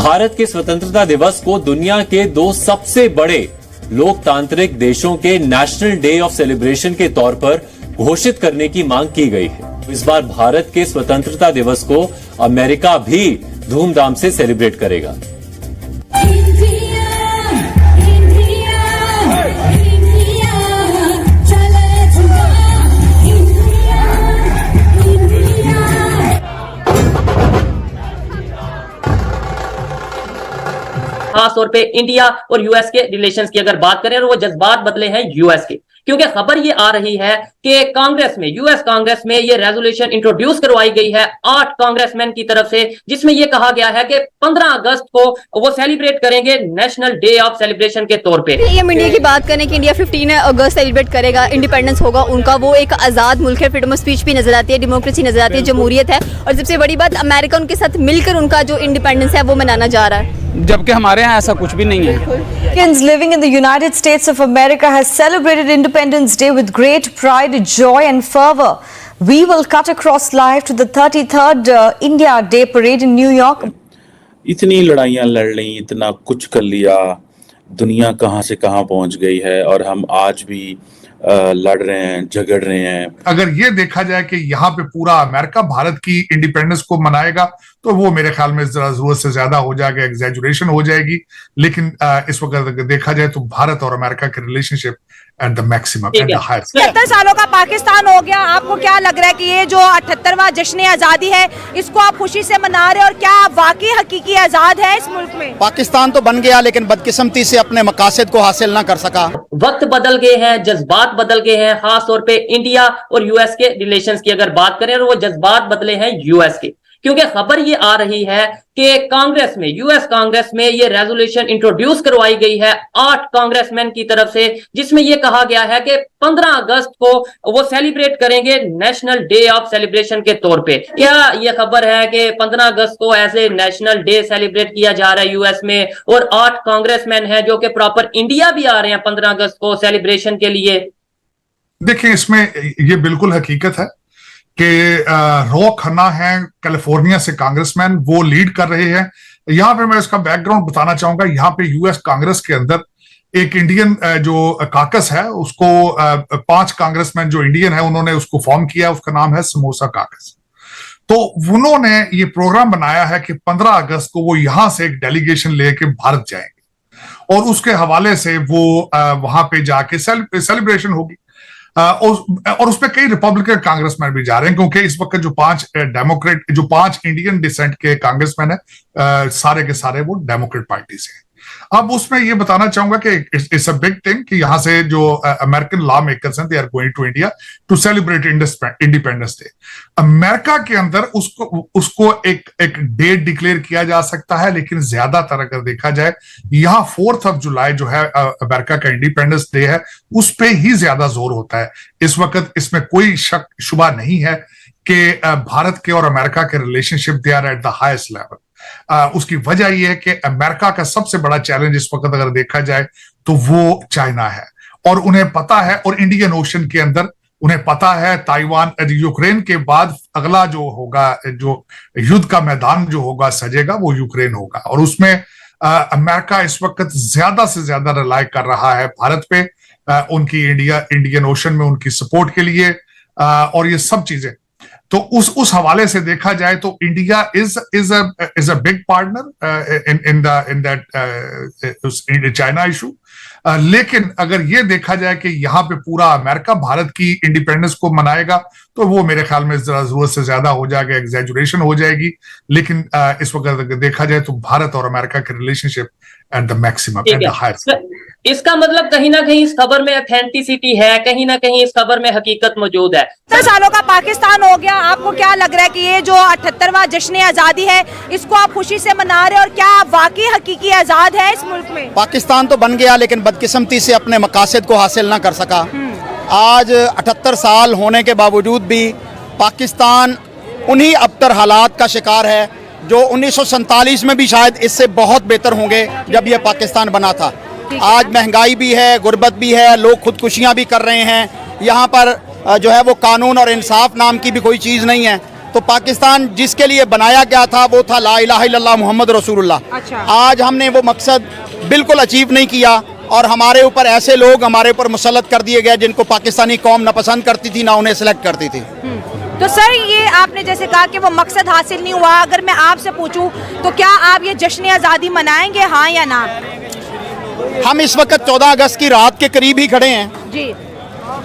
भारत के स्वतंत्रता दिवस को दुनिया के दो सबसे बड़े लोकतांत्रिक देशों के नेशनल डे ऑफ सेलिब्रेशन के तौर पर घोषित करने की मांग की गई है। इस बार भारत के स्वतंत्रता दिवस को अमेरिका भी धूमधाम से सेलिब्रेट करेगा। खास तौर पे इंडिया और यूएस के रिलेशंस की अगर बात करें और वो जज्बात बदले हैं यूएस के, क्योंकि खबर ये आ रही है कि कांग्रेस में, यूएस कांग्रेस में ये रेजोल्यूशन इंट्रोड्यूस करवाई गई है 8 कांग्रेसमैन की तरफ से, जिसमें ये कहा गया है कि 15 अगस्त को वो सेलिब्रेट करेंगे नेशनल डे ऑफ सेलिब्रेशन के तौर पे। ये इंडिया की बात करें कि इंडिया 15 अगस्त सेलिब्रेट करेगा, इंडिपेंडेंस होगा उनका, वो एक आजाद मुल्क है, फ्रीडम ऑफ स्पीच भी नजर आती है, डेमोक्रेसी नजर आती है, जमहूरियत है, और सबसे बड़ी बात अमेरिका उनके साथ मिलकर उनका जो इंडिपेंडेंस है वो मनाना जा रहा है, जबकि हमारे यहाँ ऐसा कुछ भी नहीं है। Americans living in the United States of America has celebrated Independence Day with great pride, joy and fervor. We will cut across live to the 33rd India Day parade in New York. इतनी लड़ाइयाँ लड़ ली, इतना कुछ कर लिया, दुनिया कहाँ से कहाँ पहुँच गई है और हम आज भी लड़ रहे हैं, झगड़ रहे हैं। अगर ये देखा जाए कि यहाँ पे पूरा अमेरिका भारत की इंडिपेंडेंस को मनाएगा तो वो मेरे ख्याल में जरा जरूरत से ज्यादा हो जाएगा, एग्जैजुरेशन हो जाएगी। लेकिन इस वक्त अगर देखा जाए तो भारत और अमेरिका के relationship at the maximum, eight the highest. 70 सालों का पाकिस्तान हो गया, आपको क्या लग रहा है कि ये जो 78वां जश्न आजादी है इसको आप खुशी से मना रहे हैं, और क्या आप वाकई हकीकी आजाद है इस मुल्क में? पाकिस्तान तो बन गया लेकिन बदकिस्मती से अपने मकासद को हासिल ना कर सका। वक्त बदल गए हैं, जज्बात बदल गए हैं, खास तौर पे इंडिया और यूएस के रिलेशंस की अगर बात करें और वो जज्बात बदले हैं यूएस के, क्योंकि खबर ये आ रही है कि कांग्रेस में, यूएस कांग्रेस में ये रेजोल्यूशन इंट्रोड्यूस करवाई गई है 8 कांग्रेसमैन की तरफ से, जिसमें ये कहा गया है कि 15 अगस्त को वो सेलिब्रेट करेंगे नेशनल डे ऑफ सेलिब्रेशन के तौर पे। क्या ये खबर है कि 15 अगस्त को ऐसे नेशनल डे सेलिब्रेट किया जा रहा है यूएस में, और 8 कांग्रेसमैन हैं जो कि प्रॉपर इंडिया भी आ रहे हैं 15 अगस्त को सेलिब्रेशन के लिए? देखिए, इसमें ये बिल्कुल हकीकत है कि रो खन्ना है कैलिफोर्निया से कांग्रेसमैन, वो लीड कर रहे हैं। यहाँ पे मैं इसका बैकग्राउंड बताना चाहूंगा। यहाँ पे यूएस कांग्रेस के अंदर एक इंडियन जो काकस है, उसको 5 कांग्रेसमैन जो इंडियन है उन्होंने उसको फॉर्म किया, उसका नाम है समोसा काकस। तो उन्होंने ये प्रोग्राम बनाया है कि 15 अगस्त को वो यहां से एक डेलीगेशन लेके भारत जाएंगे और उसके हवाले से वो वहां पे जाके सेलिब्रेशन होगी। और उसमें कई रिपब्लिकन कांग्रेसमैन भी जा रहे हैं, क्योंकि इस वक्त जो 5 इंडियन डिसेंट के कांग्रेसमैन है, सारे के सारे वो डेमोक्रेट पार्टी से हैं। अब उसमें ये बताना चाहूंगा कि इट्स अ बिग थिंग कि यहाँ से जो अमेरिकन लॉ मेकर्स हैं, they are going to India to celebrate Independence Day. America के अंदर उसको एक डेट डिक्लेयर किया जा सकता है, लेकिन ज्यादातर अगर देखा जाए यहाँ 4 जुलाई जो है अमेरिका का इंडिपेंडेंस डे है, उस पर ही ज्यादा जोर होता है। इस वक्त इसमें कोई शक शुबा नहीं है कि भारत के और अमेरिका के relationship they are at the highest level. उसकी वजह यह है कि अमेरिका का सबसे बड़ा चैलेंज इस वक्त अगर देखा जाए तो वो चाइना है, और उन्हें पता है, और इंडियन ओशन के अंदर उन्हें पता है ताइवान, यूक्रेन के बाद अगला जो होगा, जो युद्ध का मैदान जो होगा सजेगा, वो यूक्रेन होगा। और उसमें अमेरिका इस वक्त ज्यादा से ज्यादा रिलाई कर रहा है भारत पे, उनकी इंडियन ओशन में उनकी सपोर्ट के लिए, और ये सब चीजें। तो उस हवाले से देखा जाए तो India is a big partner in that China issue. लेकिन अगर ये देखा जाए कि यहाँ पे पूरा अमेरिका भारत की इंडिपेंडेंस को मनाएगा तो वो मेरे ख्याल में जरा जरूरत से ज्यादा हो जाएगा, एग्जैजुरेशन हो जाएगी। लेकिन इस वक्त अगर देखा जाए तो भारत और अमेरिका के relationship at the maximum, eight the highest. इसका मतलब कहीं ना कहीं इस खबर में ऑथेंटिसिटी है, कहीं ना कहीं इस खबर में हकीकत मौजूद है। 70 सालों का पाकिस्तान हो गया, आपको क्या लग रहा है कि ये जो 78वां जश्न आजादी है इसको आप खुशी से मना रहे हैं, और क्या आप वाकई हकीकी आजाद है इस मुल्क में? पाकिस्तान तो बन गया लेकिन बदकिस्मती से अपने मकासद को हासिल ना कर सका। आज 78 साल होने के बावजूद भी पाकिस्तान उन्हीं अबतर हालात का शिकार है जो 1947 में भी शायद इससे बहुत बेहतर होंगे जब यह पाकिस्तान बना था। आज महंगाई भी है, गुर्बत भी है, लोग खुदकुशियां भी कर रहे हैं। यहाँ पर जो है वो कानून और इंसाफ नाम की भी कोई चीज़ नहीं है। तो पाकिस्तान जिसके लिए बनाया गया था वो था ला इलाहा इल्लल्लाह मुहम्मद रसूलुल्लाह। अच्छा। आज हमने वो मकसद बिल्कुल अचीव नहीं किया और हमारे ऊपर ऐसे लोग हमारे ऊपर मुसल्लत कर दिए गए जिनको पाकिस्तानी कौम ना पसंद करती थी ना उन्हें सिलेक्ट करती थी। तो सर ये आपने जैसे कहा कि वो मकसद हासिल नहीं हुआ, अगर मैं आपसे पूछूं तो क्या आप ये जश्न आज़ादी मनाएंगे, हाँ या ना? हम इस वक्त 14 अगस्त की रात के करीब ही खड़े हैं। जी।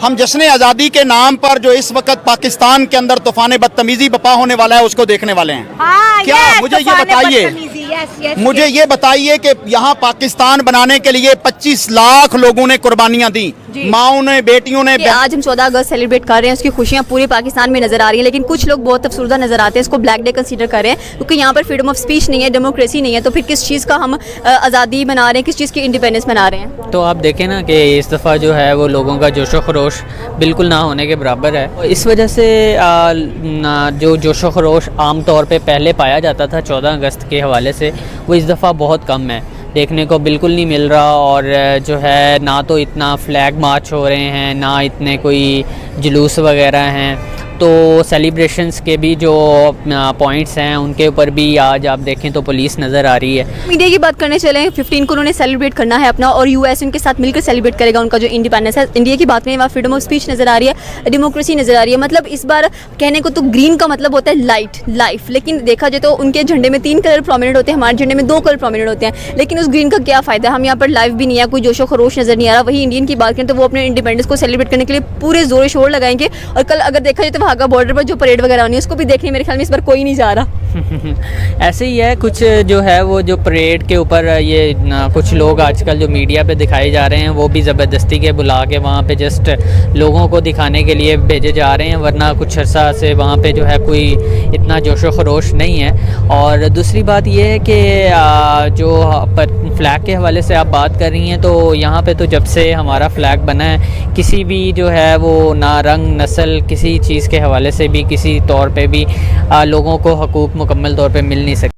हम जश्न आज़ादी के नाम पर जो इस वक्त पाकिस्तान के अंदर तूफान बदतमीजी बपा होने वाला है उसको देखने वाले हैं। हाँ, क्या मुझे ये बताइए, मुझे ये बताइए कि यहाँ पाकिस्तान बनाने के लिए 25 लाख लोगों ने कुर्बानियां दी, माओं ने, बेटियों ने। आज हम 14 अगस्त सेलिब्रेट कर रहे हैं, उसकी खुशियां पूरे पाकिस्तान में नजर आ रही हैं, लेकिन कुछ लोग बहुत अफसरदा नजर आते हैं, इसको ब्लैक डे कंसीडर कर रहे हैं क्योंकि यहाँ पर फ्रीडम ऑफ स्पीच नहीं है, डेमोक्रेसी नहीं है। तो फिर किस चीज़ का हम आज़ादी मना रहे हैं, किस चीज़ की इंडिपेंडेंस मना रहे हैं? तो आप देखें ना कि इस दफ़ा जो है वो लोगों का जोशो खरोश बिल्कुल ना होने के बराबर है। इस वजह से जो जोशो खरोश आम तौर पे पहले पाया जाता था 14 अगस्त के हवाले से, वो इस दफ़ा बहुत कम है, देखने को बिल्कुल नहीं मिल रहा। और जो है ना तो इतना फ्लैग मार्च हो रहे हैं, ना इतने कोई जुलूस वगैरह हैं। तो सेलिब्रेशंस के भी जो पॉइंट्स हैं उनके ऊपर भी आज आप देखें तो पुलिस नज़र आ रही है। मीडिया की बात करने चले, 15 को उन्होंने सेलिब्रेट करना है अपना, और यूएस उनके साथ मिलकर सेलिब्रेट करेगा उनका जो इंडिपेंडेंस है। इंडिया की बात करें, वहाँ फ्रीडम ऑफ स्पीच नज़र आ रही है, डेमोक्रेसी नज़र आ रही है। मतलब इस बार कहने को तो ग्रीन का मतलब होता है लाइट, लाइफ, लेकिन देखा जाए तो उनके झंडे में 3 कलर प्रोमिनेंट होते हैं, हमारे झंडे में 2 कलर प्रोमिनेंट होते हैं। लेकिन उस ग्रीन का क्या फ़ायदा? हम यहाँ पर लाइव भी नहीं है, कोई जोशो खरोश नज़र नहीं आ रहा। वही इंडियन की बात करें तो वो अपने इंडिपेंडेंस को सेलिब्रेट करने के लिए पूरे जोर शोर लगाएंगे। और कल अगर देखा जाए तो वहाँ का बॉर्डर पर जो परेड वगैरह होनी है उसको भी देखने मेरे ख्याल में इस बार कोई नहीं जा रहा। ऐसे ही है कुछ जो है वो जो परेड के ऊपर ये कुछ लोग आजकल जो मीडिया पे दिखाए जा रहे हैं वो भी ज़बरदस्ती के बुला के वहाँ पे जस्ट लोगों को दिखाने के लिए भेजे जा रहे हैं, वरना कुछ अर्सा से वहाँ पे जो है कोई इतना जोशो खरोश नहीं है। और दूसरी बात ये है कि जो फ्लैग के हवाले से आप बात कर रही हैं, तो यहाँ पे तो जब से हमारा फ्लैग बना है किसी भी जो है वो ना रंग नस्ल किसी चीज़ के हवाले से भी किसी तौर पे भी लोगों को हकूक़ मुकम्मल तौर पे मिल नहीं सकते।